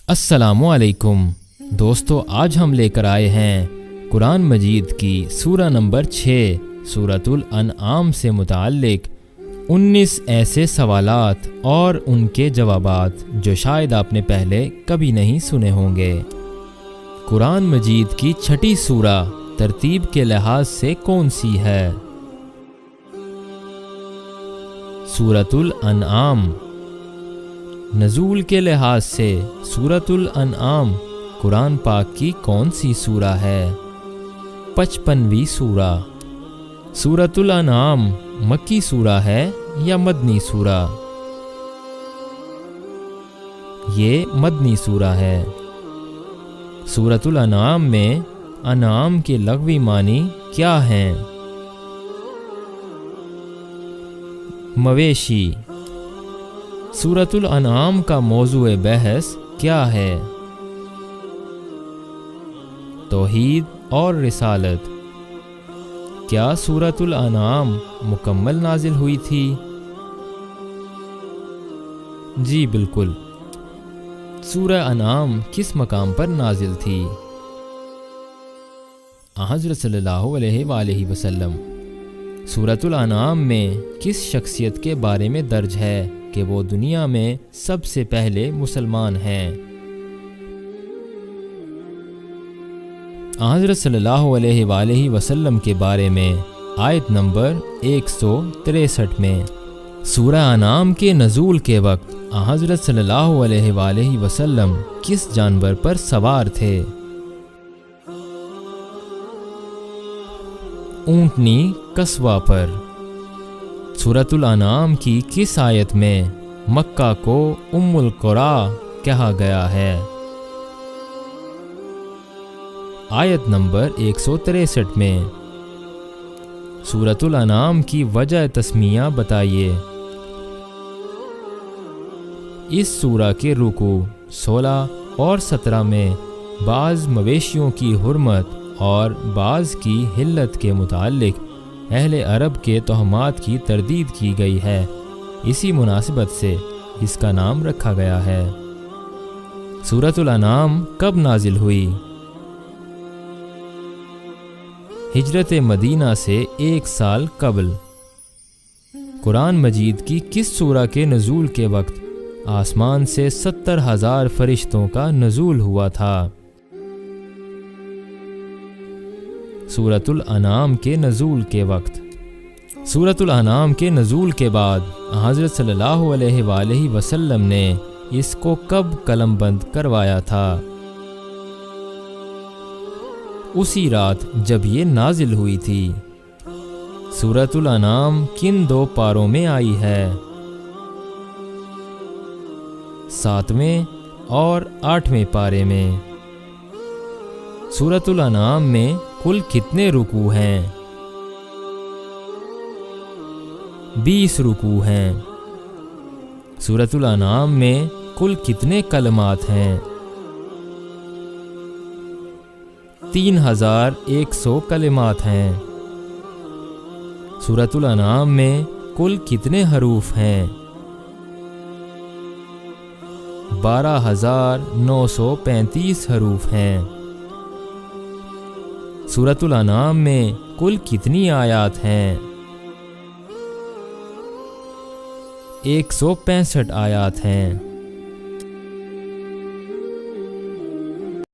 السلام علیکم دوستو، آج ہم لے کر آئے ہیں قرآن مجید کی سورہ نمبر 6 سورۃ الانعام سے متعلق 19 ایسے سوالات اور ان کے جوابات جو شاید آپ نے پہلے کبھی نہیں سنے ہوں گے۔ قرآن مجید کی چھٹی سورہ ترتیب کے لحاظ سے کون سی ہے؟ سورۃ الانعام۔ نزول کے لحاظ سے سورۃ الانعام قرآن پاک کی کون سی سورہ ہے؟ 55ویں سورہ۔ سورۃ الانعام مکی سورہ ہے یا مدنی سورہ؟ یہ مدنی سورہ ہے۔ سورۃ الانعام میں انعام کے لغوی معنی کیا ہیں؟ مویشی۔ سورۃ الانعام کا موضوع بحث کیا ہے؟ توحید اور رسالت۔ کیا سورۃ الانعام مکمل نازل ہوئی تھی؟ جی بالکل۔ سورہ انعام کس مقام پر نازل تھی؟ حضرت صلی اللہ علیہ وآلہ وسلم۔ سورۃ الانعام میں کس شخصیت کے بارے میں درج ہے کہ وہ دنیا میں سب سے پہلے مسلمان ہیں؟ حضرت صلی اللہ علیہ وآلہ وسلم کے بارے میں آیت نمبر 163 میں سورہ انعام کے نزول کے وقت حضرت صلی اللہ علیہ وآلہ وسلم کس جانور پر سوار تھے؟ اونٹنی قصوہ پر۔ سورۃ الانعام کی کس آیت میں مکہ کو ام القریٰ کہا گیا ہے؟ آیت نمبر 163 میں۔ سورۃ الانعام کی وجہ تسمیہ بتائیے۔ اس سورہ کے رکوع 16 اور 17 میں بعض مویشیوں کی حرمت اور بعض کی حلت کے متعلق اہل عرب کے توہمات کی تردید کی گئی ہے، اسی مناسبت سے اس کا نام رکھا گیا ہے۔ سورۃ الانعام کب نازل ہوئی؟ ہجرت مدینہ سے 1 سال قبل۔ قرآن مجید کی کس سورہ کے نزول کے وقت آسمان سے 70,000 فرشتوں کا نزول ہوا تھا؟ سورۃ الانعام کے نزول کے وقت۔ سورۃ الانعام کے نزول کے بعد حضرت صلی اللہ علیہ وآلہ وسلم نے اس کو کب قلم بند کروایا تھا؟ اسی رات جب یہ نازل ہوئی تھی۔ سورۃ الانعام کن 2 پاروں میں آئی ہے؟ 7ویں اور 8ویں پارے میں۔ سورۃ الانعام میں کل کتنے رکوع ہیں؟ 20 رکوع ہیں۔ سورۃ الانعام میں کل کتنے کلمات ہیں؟ 3100 کلمات ہیں۔ سورۃ الانعام میں کل کتنے حروف ہیں؟ 12,935 حروف ہیں۔ سورۃ الانعام میں کل کتنی آیات ہیں؟ 165 آیات ہیں۔